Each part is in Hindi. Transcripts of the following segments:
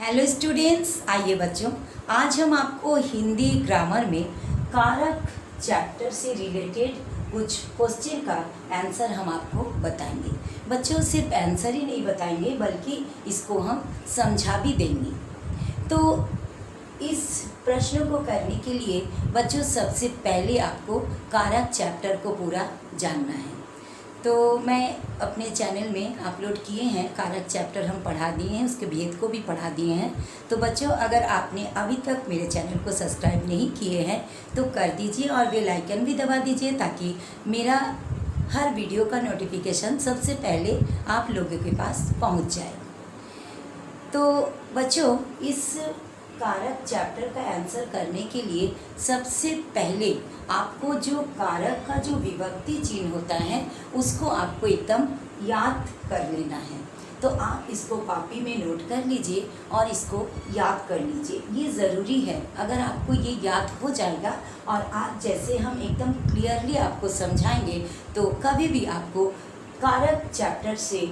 हेलो स्टूडेंट्स, आइए बच्चों, आज हम आपको हिंदी ग्रामर में कारक चैप्टर से रिलेटेड कुछ क्वेश्चन का आंसर हम आपको बताएंगे। बच्चों, सिर्फ आंसर ही नहीं बताएंगे बल्कि इसको हम समझा भी देंगे। तो इस प्रश्न को करने के लिए बच्चों सबसे पहले आपको कारक चैप्टर को पूरा जानना है। तो मैं अपने चैनल में अपलोड किए हैं, कारक चैप्टर हम पढ़ा दिए हैं, उसके भेद को भी पढ़ा दिए हैं। तो बच्चों, अगर आपने अभी तक मेरे चैनल को सब्सक्राइब नहीं किए हैं तो कर दीजिए और बेल आइकन भी दबा दीजिए ताकि मेरा हर वीडियो का नोटिफिकेशन सबसे पहले आप लोगों के पास पहुंच जाए। तो बच्चों, इस कारक चैप्टर का आंसर करने के लिए सबसे पहले आपको जो कारक का जो विभक्ति चिन्ह होता है उसको आपको एकदम याद कर लेना है। तो आप इसको कॉपी में नोट कर लीजिए और इसको याद कर लीजिए, ये ज़रूरी है। अगर आपको ये याद हो जाएगा और आज जैसे हम एकदम क्लियरली आपको समझाएंगे तो कभी भी आपको कारक चैप्टर से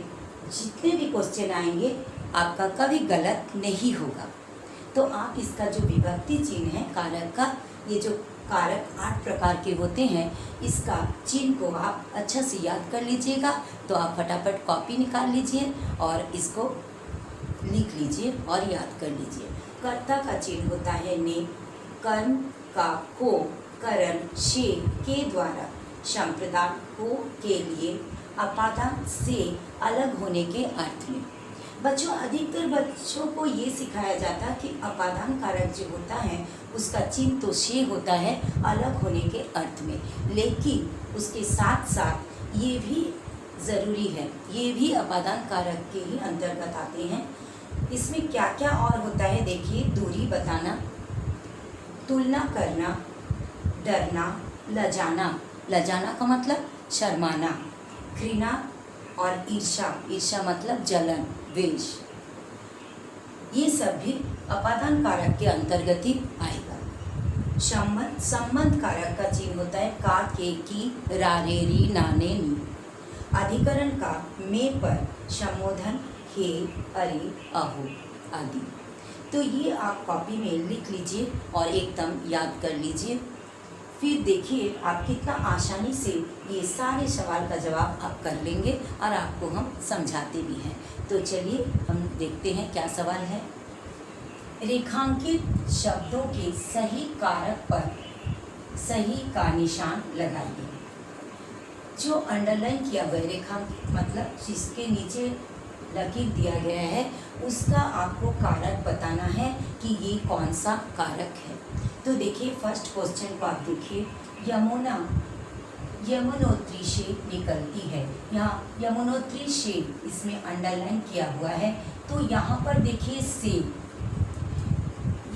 जितने भी क्वेश्चन आएंगे आपका कभी गलत नहीं होगा। तो आप इसका जो विभक्ति चिन्ह है कारक का, ये जो कारक 8 प्रकार के होते हैं, इसका चिन्ह को आप अच्छा से याद कर लीजिएगा। तो आप फटाफट कॉपी निकाल लीजिए और इसको लिख लीजिए और याद कर लीजिए। कर्ता का चिन्ह होता है ने, कर्म का को, करण शे के द्वारा, संप्रदान को के लिए, अपादान से अलग होने के अर्थ में। बच्चों, अधिकतर बच्चों को ये सिखाया जाता है कि अपादान कारक जो होता है उसका चिन्ह तो शे होता है अलग होने के अर्थ में, लेकिन उसके साथ साथ ये भी ज़रूरी है, ये भी अपादान कारक के ही अंतर्गत आते हैं। इसमें क्या क्या और होता है देखिए, दूरी बताना, तुलना करना, डरना, लजाना, लजाना का मतलब शर्माना, घृणा और ईर्ष्या, ईर्ष्या मतलब जलन, द्वेष, ये सब भी अपादान कारक के अंतर्गत ही आएगा। संबंध कारक का चिन्ह होता है का, के, की, रा, रे, री, ना, ने, नी। अधिकरण का में पर, संबोधन हे, अरे, अहो आदि। तो ये आप कॉपी में लिख लीजिए और एकदम याद कर लीजिए। फिर देखिए आप कितना आसानी से ये सारे सवाल का जवाब आप कर लेंगे और आपको हम समझाते भी हैं। तो चलिए हम देखते हैं क्या सवाल है। रेखांकित शब्दों के सही कारक पर सही का निशान लगाइए। जो अंडरलाइन किया हुआ है, रेखांकित मतलब जिसके नीचे लकीर दिया गया है, उसका आपको कारक बताना है कि ये कौन सा कारक है। तो देखिए फर्स्ट क्वेश्चन को आप देखिए, यमुना यमुनोत्री से निकलती है। यहाँ यमुनोत्री से इसमें अंडरलाइन किया हुआ है। तो यहाँ पर देखिए से,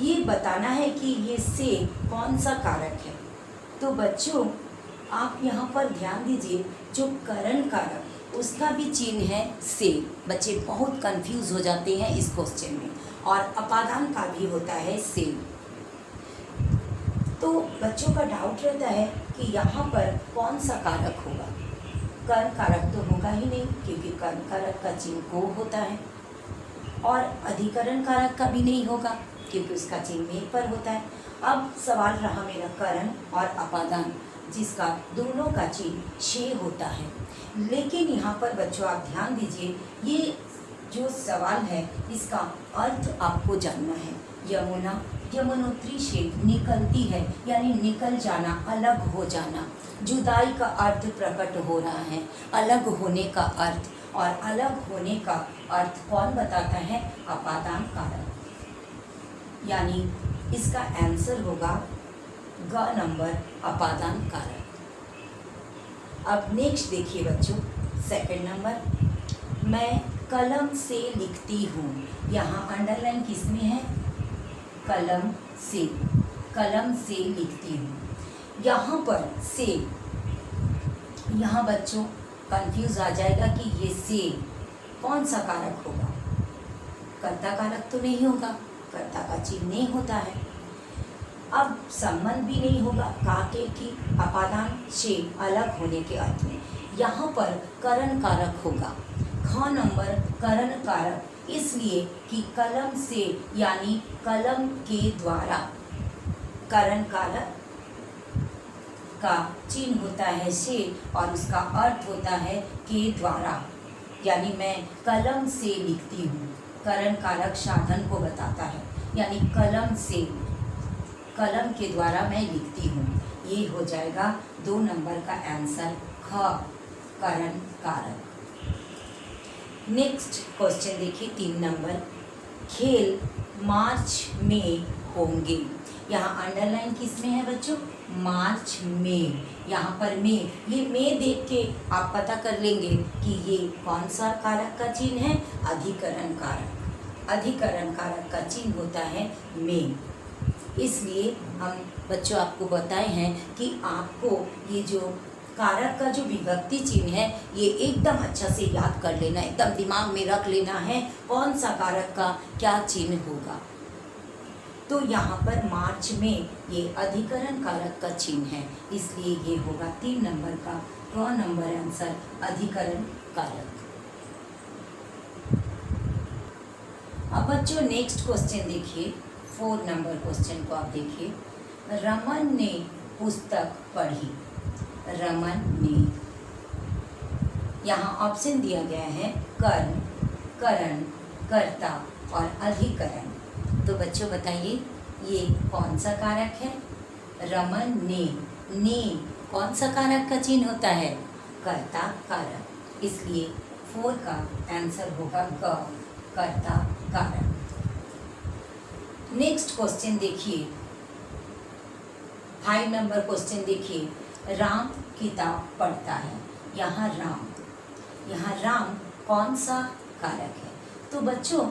ये बताना है कि ये से कौन सा कारक है। तो बच्चों आप यहाँ पर ध्यान दीजिए, जो करण कारक उसका भी चिन्ह है से। बच्चे बहुत कंफ्यूज हो जाते हैं इस क्वेश्चन में। और अपादान का भी होता है से। तो बच्चों का डाउट रहता है कि यहाँ पर कौन सा कारक होगा। कर्ण कारक तो होगा ही नहीं, क्योंकि कर्ण कारक का चिन्ह को होता है। और अधिकरण कारक का भी नहीं होगा क्योंकि उसका चिन्ह में पर होता है। अब सवाल रहा मेरा करण और अपादान, जिसका दोनों का चिन्ह शे होता है। लेकिन यहाँ पर बच्चों आप ध्यान दीजिए, ये जो सवाल है इसका अर्थ आपको जानना है। यमुना यमुनोत्री से निकलती है, यानी निकल जाना, अलग हो जाना। जुदाई का अर्थ प्रकट हो रहा है, अलग होने का अर्थ। और अलग होने का अर्थ कौन बताता है? अपादान कारक। यानी इसका आंसर होगा ग नंबर, अपादान कारक। अब नेक्स्ट देखिए बच्चों, सेकंड नंबर, मैं कलम से लिखती हूँ। यहाँ अंडरलाइन किसमें है? कलम से, कलम से लिखती हूँ। यहाँ पर से, यहाँ बच्चों कंफ्यूज आ जाएगा कि ये से कौन सा कारक होगा। कर्ता कारक तो नहीं होगा, कर्ता का चिन्ह नहीं होता है। अब संबंध भी नहीं होगा, का के की, अपादान से अलग होने के अर्थ में। यहाँ पर करण कारक होगा। ख नंबर करण कारक इसलिए कि कलम से यानी कलम के द्वारा, करण कारक का चिन्ह होता है से और उसका अर्थ होता है के द्वारा, यानी मैं कलम से लिखती हूँ। करण कारक साधन को बताता है, यानी कलम से, कलम के द्वारा मैं लिखती हूँ। ये हो जाएगा 2 नंबर का आंसर ख, करण कारक। नेक्स्ट क्वेश्चन देखिए 3 नंबर, खेल मार्च में होंगे। यहाँ अंडरलाइन किस में है बच्चों? मार्च में। यहाँ पर में, ये में देख के आप पता कर लेंगे कि ये कौन सा कारक का चिन्ह है? अधिकरण कारक। अधिकरण कारक का चिन्ह होता है में। इसलिए हम बच्चों आपको बताए हैं कि आपको ये जो कारक का जो विभक्ति चिन्ह है ये एकदम अच्छा से याद कर लेना, एकदम दिमाग में रख लेना है कौन सा कारक का क्या चिन्ह होगा। तो यहाँ पर मार्च में ये अधिकरण कारक का चिन्ह है, इसलिए ये होगा 3 नंबर का क नंबर आंसर, अधिकरण कारक। अब बच्चों नेक्स्ट क्वेश्चन देखिए, 4 नंबर क्वेश्चन को आप देखिए। रमन ने पुस्तक पढ़ी। रमन ने, यहाँ ऑप्शन दिया गया है कर्म, करण, कर्ता और अधिकरण। तो बच्चों बताइए ये कौन सा कारक है? रमन ने कौन सा कारक का चिन्ह होता है? कर्ता कारक, इसलिए 4 का आंसर होगा ग, कर्ता कारक। नेक्स्ट क्वेश्चन देखिए, 5 नंबर क्वेश्चन देखिए। राम किताब पढ़ता है। यहाँ राम कौन सा कारक है? तो बच्चों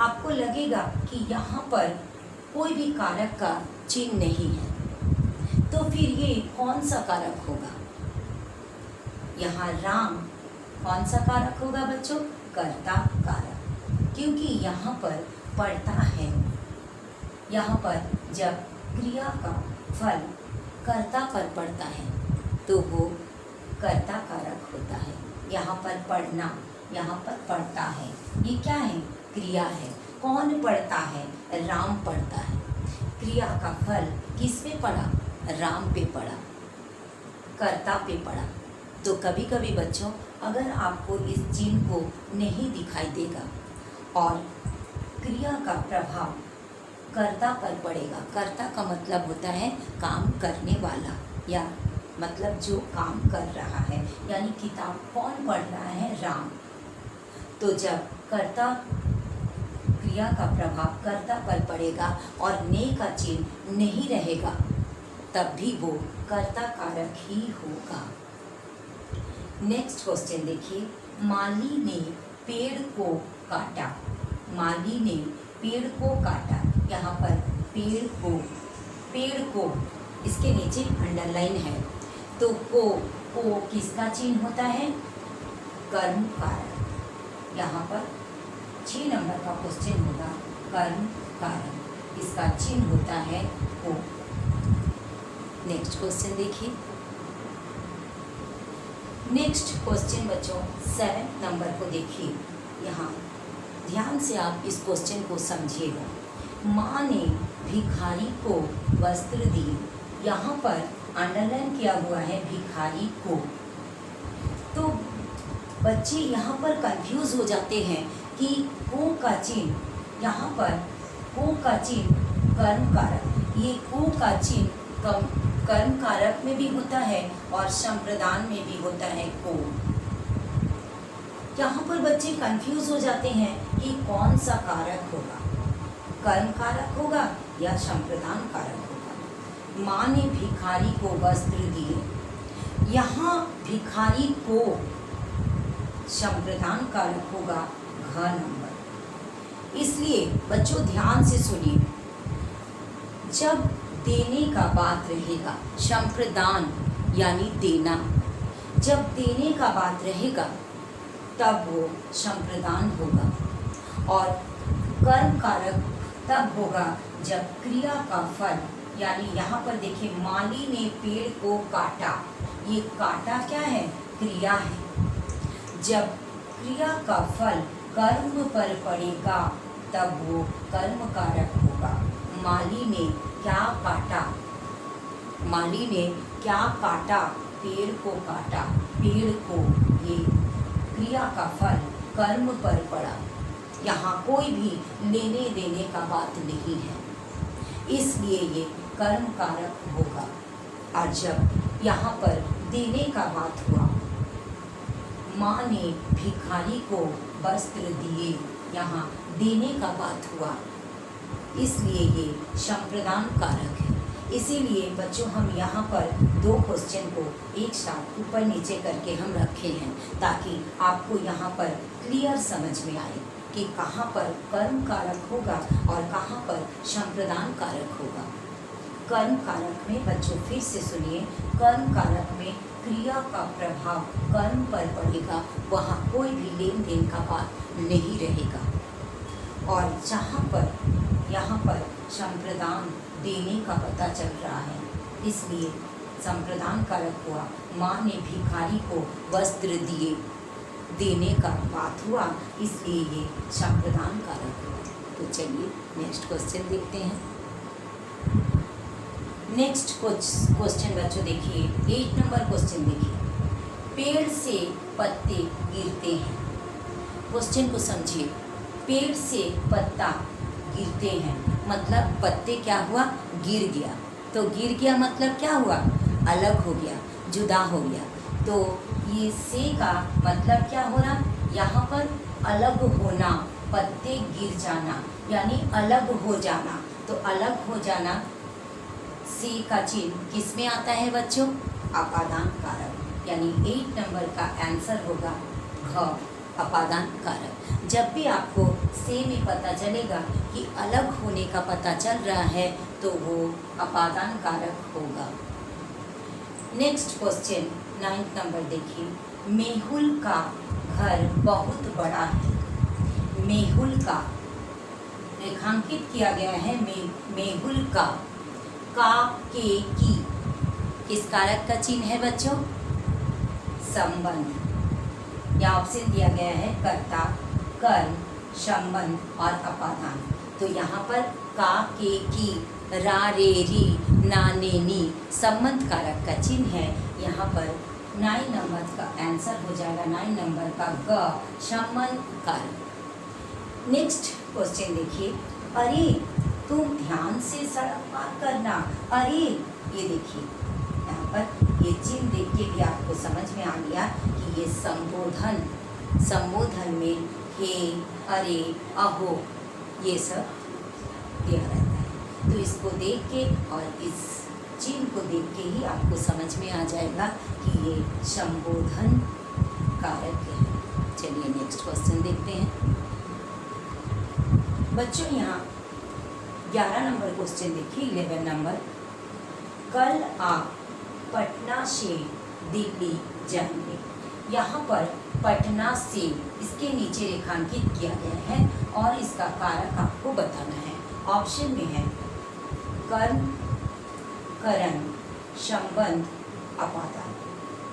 आपको लगेगा कि यहाँ पर कोई भी कारक का चिन्ह नहीं है, तो फिर ये कौन सा कारक होगा? यहाँ राम कौन सा कारक होगा बच्चों? कर्ता कारक, क्योंकि यहाँ पर पढ़ता है। यहाँ पर जब क्रिया का फल कर्ता पर पड़ता है तो वो कर्ता कारक होता है। यहाँ पर पढ़ना, यहाँ पर पढ़ता है, ये क्या है? क्रिया है। कौन पढ़ता है? राम पढ़ता है। क्रिया का फल किस पे पड़ा? राम पे पड़ा, कर्ता पे पड़ा। तो कभी कभी बच्चों अगर आपको इस चिन्ह को नहीं दिखाई देगा और क्रिया का प्रभाव कर्ता पर पड़ेगा, कर्ता का मतलब होता है काम करने वाला या मतलब जो काम कर रहा है, यानी किताब कौन पढ़ रहा है? राम। तो जब कर्ता, क्रिया का प्रभाव कर्ता पर पड़ेगा और ने का चिन्ह नहीं रहेगा, तब भी वो कर्ता कारक ही होगा। नेक्स्ट क्वेश्चन देखिए, माली ने पेड़ को काटा। माली ने पेड़ को काटा। यहाँ पर पेड़ को इसके नीचे अंडरलाइन है, तो को किसका चिन्ह होता है? कर्म कारक। यहाँ पर 6 नंबर का क्वेश्चन होगा कर्म कारक, इसका चिन्ह होता है को। नेक्स्ट क्वेश्चन देखिए। नेक्स्ट क्वेश्चन बच्चों 7 नंबर को देखिए। यहाँ ध्यान से आप इस क्वेश्चन को समझिएगा। माँ ने भिखारी को वस्त्र दिए। यहाँ पर अंडरलाइन किया हुआ है भिखारी को। तो बच्चे यहाँ पर कंफ्यूज हो जाते हैं कि को का चिन्ह, यहाँ पर को का चिन्ह कर्म कारक, ये को का चिन्ह कर्म कारक में भी होता है और संप्रदान में भी होता है को। यहाँ पर बच्चे कंफ्यूज हो जाते हैं कि कौन सा कारक होगा, कर्म कारक होगा या संप्रदान कारक होगा। माँ ने भिखारी को वस्त्र दिए। यहाँ भिखारी को संप्रदान कारक होगा घ नंबर। इसलिए बच्चों ध्यान से सुनिए, जब देने का बात रहेगा, संप्रदान यानी देना, जब देने का बात रहेगा तब वो संप्रदान होगा। और कर्म कारक तब होगा जब क्रिया का फल, यानी यहाँ पर देखिए माली ने पेड़ को काटा, ये काटा क्या है? क्रिया है। जब क्रिया का फल कर्म पर पड़ेगा तब वो कर्म कारक होगा। माली ने क्या काटा, माली ने क्या काटा, पेड़ को काटा, पेड़ को, ये क्रिया का फल कर्म पर पड़ा। यहाँ कोई भी लेने देने का बात नहीं है, इसलिए ये कर्म कारक होगा। और जब यहाँ पर देने का बात हुआ, माँ ने भिखारी को वस्त्र दिए, यहाँ देने का बात हुआ, इसलिए ये संप्रदान कारक है। इसीलिए बच्चों हम यहाँ पर दो क्वेश्चन को एक साथ ऊपर नीचे करके हम रखे हैं, ताकि आपको यहाँ पर क्लियर समझ में आए कि कहाँ पर कर्म कारक होगा और कहाँ पर संप्रदान कारक होगा। कर्म कारक में बच्चों फिर से सुनिए, कर्म कारक में क्रिया का प्रभाव कर्म पर पड़ेगा, वहाँ कोई भी लेन देन का बात नहीं रहेगा। और जहाँ पर यहाँ पर संप्रदान देने का पता चल रहा है, इसलिए संप्रदान कारक हुआ। माँ ने भिखारी को वस्त्र दिए, देने का बात हुआ, इसलिए ये संप्रदान कारक हुआ। तो चलिए नेक्स्ट क्वेश्चन देखते हैं। नेक्स्ट क्वेश्चन बच्चों देखिए, 8 नंबर क्वेश्चन देखिए। पेड़ से पत्ते गिरते हैं। क्वेश्चन को समझिए, पेड़ से पत्ता गिरते हैं मतलब पत्ते क्या हुआ, गिर गया। तो गिर गया मतलब क्या हुआ, अलग हो गया, जुदा हो गया। तो ये से का मतलब क्या हो रहा, यहाँ पर अलग होना, पत्ते गिर जाना यानी अलग हो जाना। तो अलग हो जाना से का चिन्ह किस में आता है बच्चों, अपादान कारक, यानी 8 नंबर का आंसर होगा घ, अपादान कारक। जब भी आपको से में पता चलेगा कि अलग होने का पता चल रहा है तो वो अपादान कारक होगा। नेक्स्ट क्वेश्चन 9 नंबर देखिए। मेहुल का घर बहुत बड़ा है। मेहुल का रेखांकित किया गया है, मेहुल का के की किस कारक का चिन्ह है बच्चों, संबंध। या ऑप्शन दिया गया है कर्ता, कर्म, संबंध और अपादान। तो यहाँ पर का, के, की, रा, रे, री, ना, ने, नी संबंध कारक का चिन्ह है। यहाँ पर 9 नंबर का आंसर हो जाएगा 9 नंबर का ग, संबंध कारक। नेक्स्ट क्वेश्चन देखिए। अरे तुम ध्यान से सड़क पार करना। अरे ये देखिए, यहाँ पर ये चिन्ह देख के भी आपको समझ में आ गया कि ये संबोधन, संबोधन में हे, अरे, अहो ये सब दिया रहता है। तो इसको देख के और इस चिन्ह को देख के ही आपको समझ में आ जाएगा कि ये संबोधन कारक है। चलिए नेक्स्ट क्वेश्चन देखते हैं बच्चों। यहाँ 11 नंबर क्वेश्चन देखिए, 11 नंबर। कल आप पटना से दिल्ली जाएंगे। यहाँ पर पटना से इसके नीचे रेखांकित किया गया है और इसका कारक आपको बताना है। ऑप्शन में है कर्म, करण, संबंध, अपादान।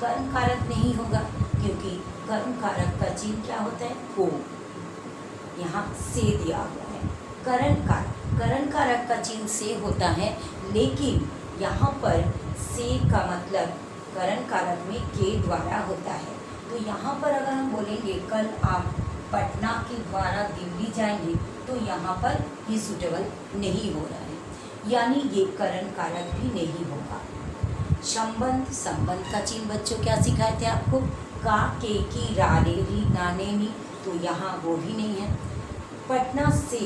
कर्म कारक नहीं होगा क्योंकि कर्म कारक का चिन्ह क्या होता है, को। यहाँ से दिया हुआ है। करण कारक, करण कारक का चिन्ह से होता है, लेकिन यहाँ पर से का मतलब करण कारक में के द्वारा होता है। तो यहाँ पर अगर हम बोलेंगे कल आप पटना के द्वारा दिल्ली जाएंगे, तो यहाँ पर ये सूटेबल नहीं हो रहा है, यानी ये करण कारक भी नहीं होगा। संबंध, संबंध का चिन्ह बच्चों क्या सिखाए थे आपको, का, के, की, रा, रे, री, ना, ने, नी, तो यहाँ वो भी नहीं है। पटना से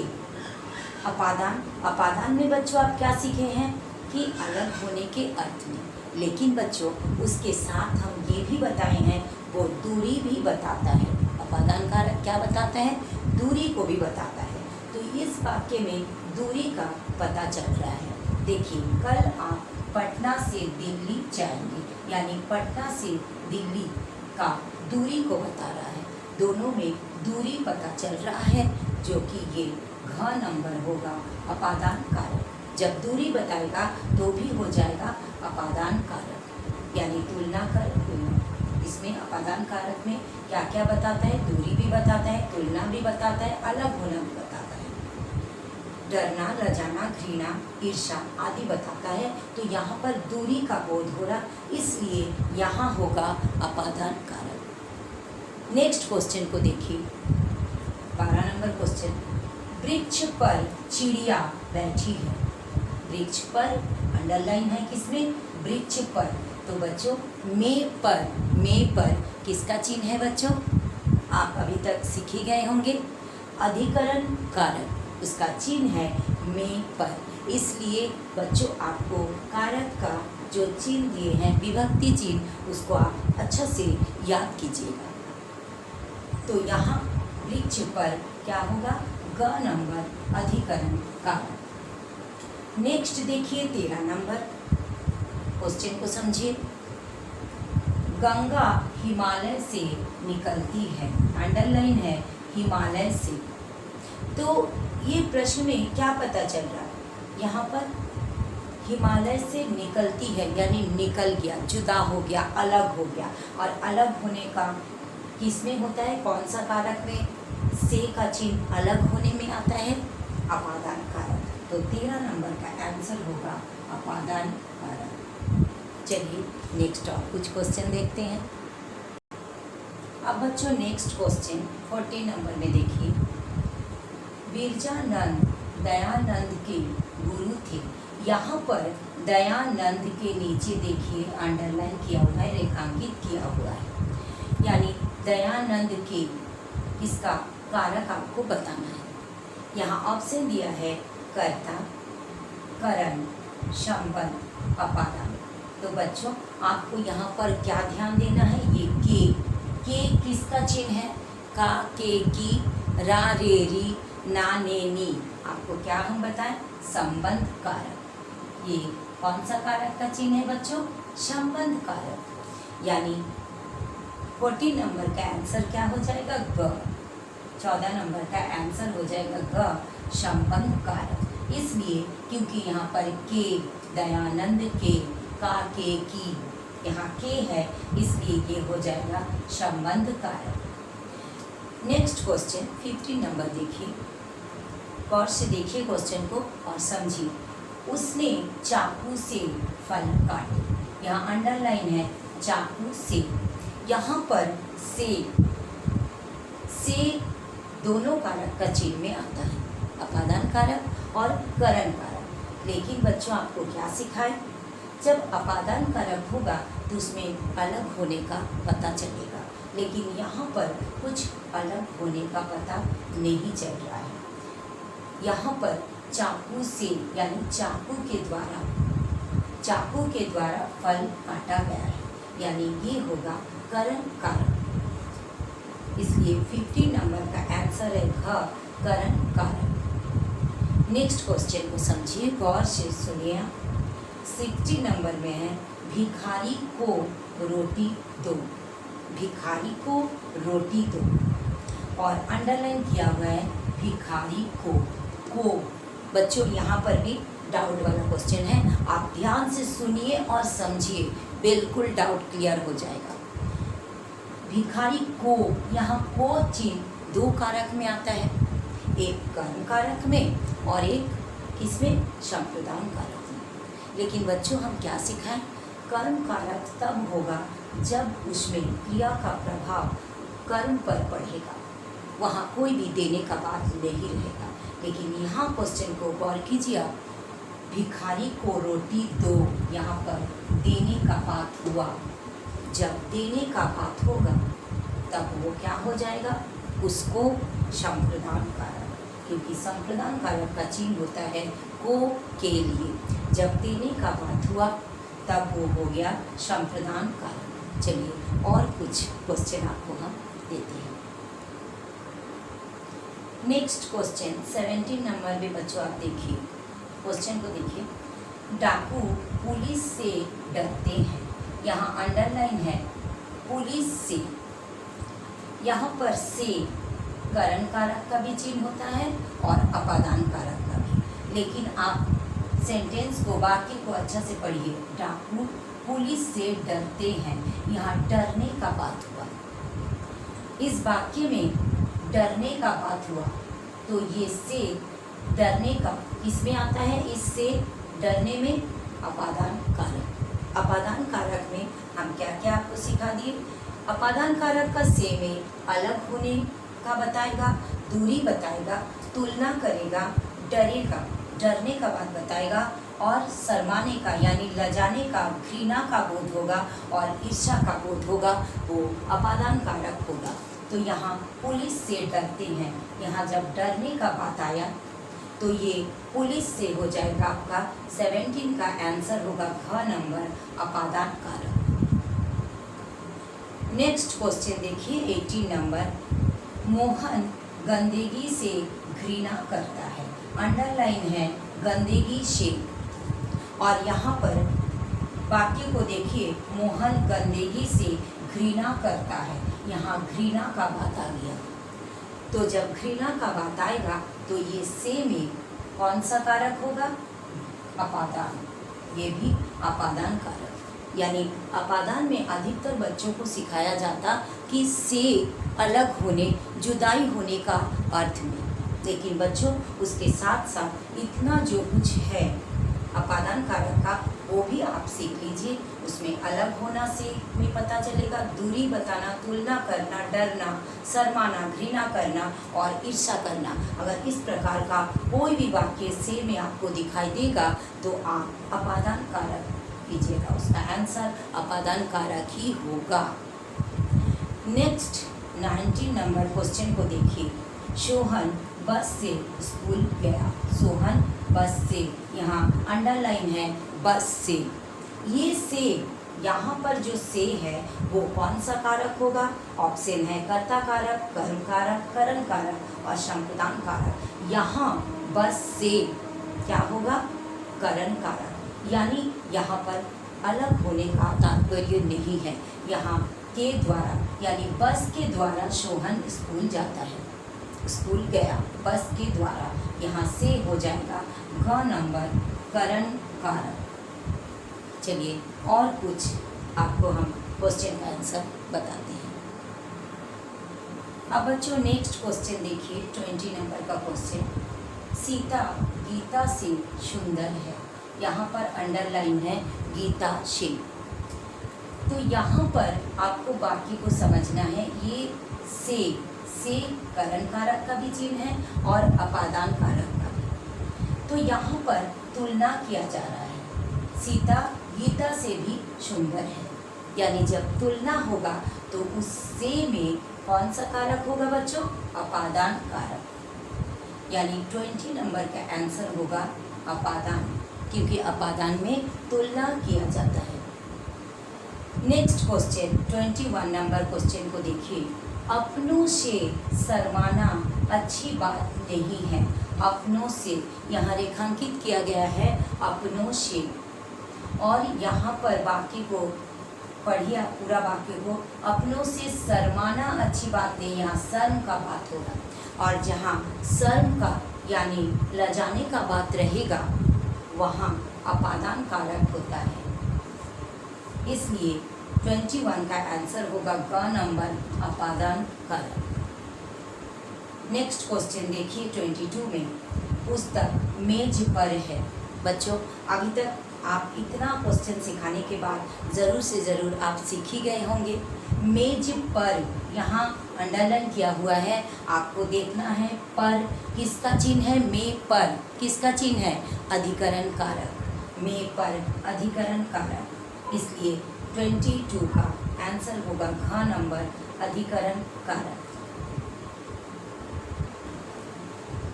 अपादान, अपादान में बच्चों आप क्या सीखे हैं कि अलग होने के अर्थ में, लेकिन बच्चों उसके साथ हम ये भी बताए हैं वो दूरी भी बताता है। अपादान कारक क्या बताता है, दूरी को भी बताता है। तो इस वाक्य में दूरी का पता चल रहा है। देखिए, कल आप पटना से दिल्ली जाएंगे, यानी पटना से दिल्ली का दूरी को बता रहा है। दोनों में दूरी पता चल रहा है, जो कि ये घ नंबर होगा अपादान कारक। जब दूरी बताएगा तो भी हो जाएगा अपादान कारक, यानी तुलना कर तुलना। इसमें अपादान कारक में क्या क्या बताता है, दूरी भी बताता है, तुलना भी बताता है, अलग होना भी बताता है, डरना, लजाना, घृणा, ईर्ष्या आदि बताता है। तो यहाँ पर दूरी का बोध हो रहा, इसलिए यहाँ होगा अपादान कारक। नेक्स्ट क्वेश्चन को देखिए, 12 नंबर क्वेश्चन, वृक्ष पर चिड़िया बैठी है। वृक्ष पर अंडरलाइन है किसमें, वृक्ष पर। तो बच्चों में पर किसका चिन्ह है बच्चों, आप अभी तक सीख ही गए होंगे, अधिकरण कारक, उसका चिन्ह है में पर। इसलिए बच्चों आपको कारक का जो चिन्ह दिए हैं, विभक्ति चिन्ह, उसको आप अच्छा से याद कीजिएगा। तो यहाँ वृक्ष पर क्या होगा, ग नंबर अधिकरण कारक। नेक्स्ट देखिए 13 नंबर क्वेश्चन को समझिए, गंगा हिमालय से निकलती है, अंडरलाइन है हिमालय से। तो ये प्रश्न में क्या पता चल रहा है, यहाँ पर हिमालय से निकलती है यानी निकल गया, जुदा हो गया, अलग हो गया। और अलग होने का किसमें होता है, कौन सा कारक में, से का चिन्ह अलग होने में आता है, अपादान कारक। तो 13 नंबर का आंसर होगा अपादान कारक। चलिए नेक्स्ट और कुछ क्वेश्चन देखते हैं। अब बच्चों नेक्स्ट क्वेश्चन 14 नंबर में देखिए, विरजानंद दयानंद के गुरु थे। यहाँ पर दयानंद के नीचे देखिए अंडरलाइन किया हुआ है, रेखांकित किया हुआ है, यानी दयानंद के इसका कारक आपको बताना है। यहाँ ऑप्शन दिया है कर्ता, करण, संबंध, अपादान। तो बच्चों आपको यहाँ पर क्या ध्यान देना है, ये के किसका चिन्ह है, का, के, की, रा, रे, री, ना, ने, नी। आपको क्या हम बताएं, संबंध कारक। ये कौन सा कारक का चिन्ह है बच्चों, संबंध कारक। यानी 14 नंबर का आंसर क्या हो जाएगा, ग। 14 नंबर का आंसर हो जाएगा ग, संबंध कारक। इसलिए क्योंकि यहाँ पर के, दयानंद के, का, के, की, यहाँ के है, इसलिए ये हो जाएगा संबंध कारक। नेक्स्ट क्वेश्चन 15 नंबर देखिए, गौर से देखिए क्वेश्चन को और समझिए। उसने चाकू से फल काटे, यहाँ अंडरलाइन है चाकू से। यहाँ पर से दोनों कारक का चिन्ह में आता है, अपादान कारक और करण कारक। लेकिन बच्चों आपको क्या सिखाए, जब अपादान कारक होगा तो उसमें अलग होने का पता चलेगा, लेकिन यहाँ पर कुछ अलग होने का पता नहीं चल रहा है। यहाँ पर चाकू से यानी चाकू के द्वारा फल काटा गया है, यानी ये होगा करण कारक। इसलिए 15 नंबर का आंसर है घ, करण कारक। नेक्स्ट क्वेश्चन को समझिए, गौर से सुनिए। 60 नंबर में है, भिखारी को रोटी दो। भिखारी को रोटी दो, और अंडरलाइन किया हुआ है भिखारी को। बच्चों यहाँ पर भी डाउट वाला क्वेश्चन है, आप ध्यान से सुनिए और समझिए, बिल्कुल डाउट क्लियर हो जाएगा। भिखारी को, यहाँ को चिन्ह दो कारक में आता है, एक कर्म कारक में और एक किसमें, संप्रदान कारक में। लेकिन बच्चों हम क्या सिखाएं, कर्म कारक तब होगा जब उसमें क्रिया का प्रभाव कर्म पर पड़ेगा, वहाँ कोई भी देने का बात नहीं रहेगा। लेकिन यहाँ क्वेश्चन को गौर कीजिए आप, भिखारी को रोटी दो, यहाँ पर देने का बात हुआ। जब देने का बात होगा तब वो क्या हो जाएगा, उसको संप्रदान कारक, क्योंकि संप्रदान कारक का चिन्ह होता है को के लिए। जब देने का बात हुआ तब वो हो गया संप्रदान कारक। चलिए और कुछ क्वेश्चन आपको हम देते हैं। नेक्स्ट क्वेश्चन 17 नंबर में बच्चों आप देखिए, क्वेश्चन को देखिए। डाकू पुलिस से डरते हैं, यहाँ अंडरलाइन है पुलिस से। यहाँ पर से करण कारक का भी चिन्ह होता है और अपादान कारक का भी। लेकिन आप सेंटेंस को, वाक्य को अच्छा से पढ़िए। डाकू पुलिस से डरते हैं, यहाँ डरने का बात हुआ। इस वाक्य में डरने का बात हुआ तो ये से डरने का किसमें आता है, इससे डरने में अपादान कारक। अपादान कारक में हम क्या क्या आपको सिखा दिए। अपादान कारक का से में अलग होने का बताएगा, दूरी बताएगा, तुलना करेगा, डरेगा, डरने का बात बताएगा, और शर्माने का यानी लजाने का, घृणा का बोध होगा और ईर्ष्या का बोध होगा, वो अपादान कारक होगा। तो यहाँ पुलिस से डरते हैं, यहाँ जब डरने का बात आया तो ये पुलिस से हो जाएगा। आपका 17 का आंसर होगा घ नंबर, अपादान कारक। नेक्स्ट क्वेश्चन देखिए 18 नंबर, मोहन गंदगी से घृणा करता है। अंडरलाइन है गंदगी से, और यहाँ पर वाक्य को देखिए, मोहन गंदगी से घृणा करता है। यहाँ घृणा का बात आ गया, तो जब घृणा का बात आएगा तो ये से में कौन सा कारक होगा, अपादान, ये भी अपादान कारक। यानी अपादान में अधिकतर बच्चों को सिखाया जाता कि से अलग होने, जुदाई होने का अर्थ में, लेकिन बच्चों उसके साथ साथ इतना जो कुछ है अपादान कारक का वो भी आप सीख लीजिए। उसमें अलग होना से में पता चलेगा, दूरी बताना, तुलना करना, डरना, शर्माना, घृणा करना और ईर्ष्या करना। अगर इस प्रकार का कोई भी वाक्य से में आपको दिखाई देगा तो आप अपादान कारक कीजिएगा, उसका आंसर अपादान कारक ही होगा। नेक्स्ट 19 नंबर क्वेश्चन को देखिए, सोहन बस से स्कूल गया। सोहन बस से, यहाँ अंडरलाइन है बस से। ये से, यहाँ पर जो से है वो कौन सा कारक होगा, ऑप्शन है कर्ता कारक, कर्म कारक, करण कारक और संप्रदान कारक। यहाँ बस से क्या होगा, करण कारक, यानी यहाँ पर अलग होने का तात्पर्य नहीं है। यहाँ के द्वारा यानी बस के द्वारा सोहन स्कूल जाता है, स्कूल गया बस के द्वारा, यहाँ से हो जाएगा घ नंबर, करण कारक। चलिए और कुछ आपको हम क्वेश्चन का आंसर बताते हैं। अब बच्चों नेक्स्ट क्वेश्चन देखिए 20 नंबर का क्वेश्चन, सीता गीता से सुंदर है। यहाँ पर अंडरलाइन है गीता से। तो यहाँ पर आपको बाकी को समझना है, ये से करण कारक का भी चिन्ह है और अपादान कारक का भी। तो यहाँ पर तुलना किया जा रहा है, सीता गीता से भी सुंदर है, यानी जब तुलना होगा तो उस से में कौन सा कारक होगा बच्चों, अपादान कारक। यानी 20 नंबर का आंसर होगा अपादान, क्योंकि अपादान में तुलना किया जाता है। नेक्स्ट क्वेश्चन 21 नंबर क्वेश्चन को देखिए, अपनों से शर्माना अच्छी बात नहीं है। अपनों से यहाँ रेखांकित किया गया है अपनों से, और यहाँ पर वाक्य को पढ़िए, पूरा वाक्य को, अपनों से शर्माना अच्छी बात नहीं, यहाँ शर्म का बात होगा, और जहाँ शर्म का यानी लजाने का बात रहेगा वहाँ अपादान कारक होता है। इसलिए 21 का आंसर होगा ग नंबर, अपादान कारक। नेक्स्ट क्वेश्चन देखिए 22 में, पुस्तक मेज पर है। बच्चों अभी तक आप इतना क्वेश्चन सिखाने के बाद ज़रूर से ज़रूर आप सीख ही गए होंगे। मेज पर यहाँ अंडरलाइन किया हुआ है, आपको देखना है पर किसका चिन्ह है, मे पर किसका चिन्ह है, अधिकरण कारक, मे पर अधिकरण कारक। इसलिए 22 का आंसर होगा घ नंबर, अधिकरण कारक।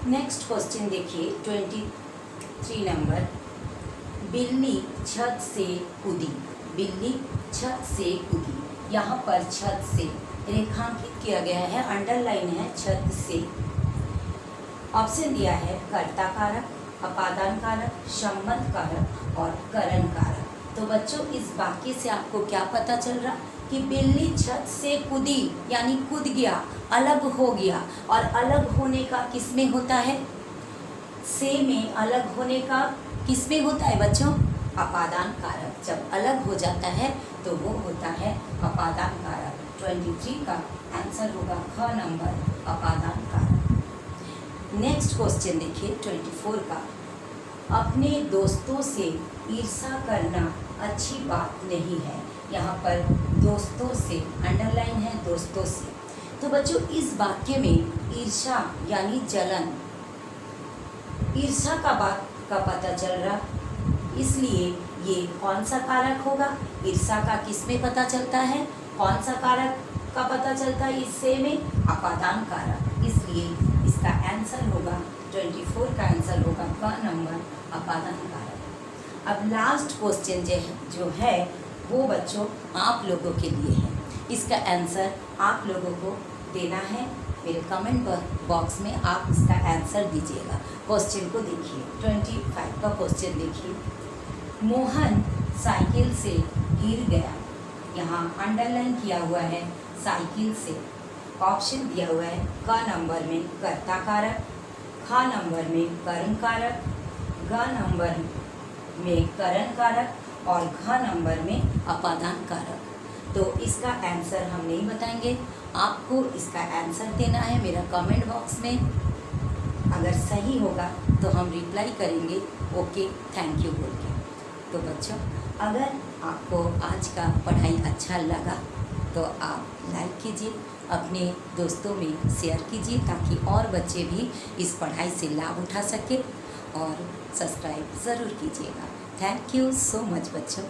नेक्स्ट क्वेश्चन देखिए 23 नंबर, बिल्ली छत से कूदी। बिल्ली छत से कूदी, यहाँ पर छत से रेखांकित किया गया है, अंडरलाइन है छत से। ऑप्शन दिया है कर्ता कारक, अपादान कारक, संबंध कारक और करण कारक। तो बच्चों इस वाक्य से आपको क्या पता चल रहा कि बिल्ली छत से कूदी यानी कूद गया, अलग हो गया, और अलग होने का किसमें होता है, से में अलग होने का किसमें होता है बच्चों, अपादान कारक। जब अलग हो जाता है तो वो होता है अपादान कारक। 23 का आंसर होगा ख नंबर अपादान कारक। नेक्स्ट क्वेश्चन देखिए 24 का, अपने दोस्तों से ईर्ष्या करना अच्छी बात नहीं है। यहाँ पर दोस्तों से अंडरलाइन है, दोस्तों से। तो बच्चों इस वाक्य में ईर्ष्या यानी जलन, ईर्ष्या का बात का पता चल रहा, इसलिए ये कौन सा कारक होगा? ईर्ष्या का किस में पता चलता है? कौन सा कारक का पता चलता है इससे में? अपादान कारक। इसलिए इसका आंसर होगा 24 का आंसर होगा क नंबर अपादान कारक। अब लास्ट क्वेश्चन जो है वो बच्चों आप लोगों के लिए है। इसका आंसर आप लोगों को देना है, मेरे कमेंट बॉक्स में आप इसका आंसर दीजिएगा। क्वेश्चन को देखिए, 25 का क्वेश्चन देखिए। मोहन साइकिल से गिर गया, यहाँ अंडरलाइन किया हुआ है साइकिल से। ऑप्शन दिया हुआ है क नंबर में कर्ता कारक, ख नंबर में कर्म कारक, ग नंबर में करण कारक और घ नंबर में अपादान कारक। तो इसका आंसर हम नहीं बताएंगे, आपको इसका आंसर देना है मेरा कमेंट बॉक्स में। अगर सही होगा तो हम रिप्लाई करेंगे ओके थैंक यू बोल के। तो बच्चों अगर आपको आज का पढ़ाई अच्छा लगा तो आप लाइक कीजिए, अपने दोस्तों में शेयर कीजिए ताकि और बच्चे भी इस पढ़ाई से लाभ उठा सके, और सब्सक्राइब ज़रूर कीजिएगा। थैंक यू सो मच बच्चों।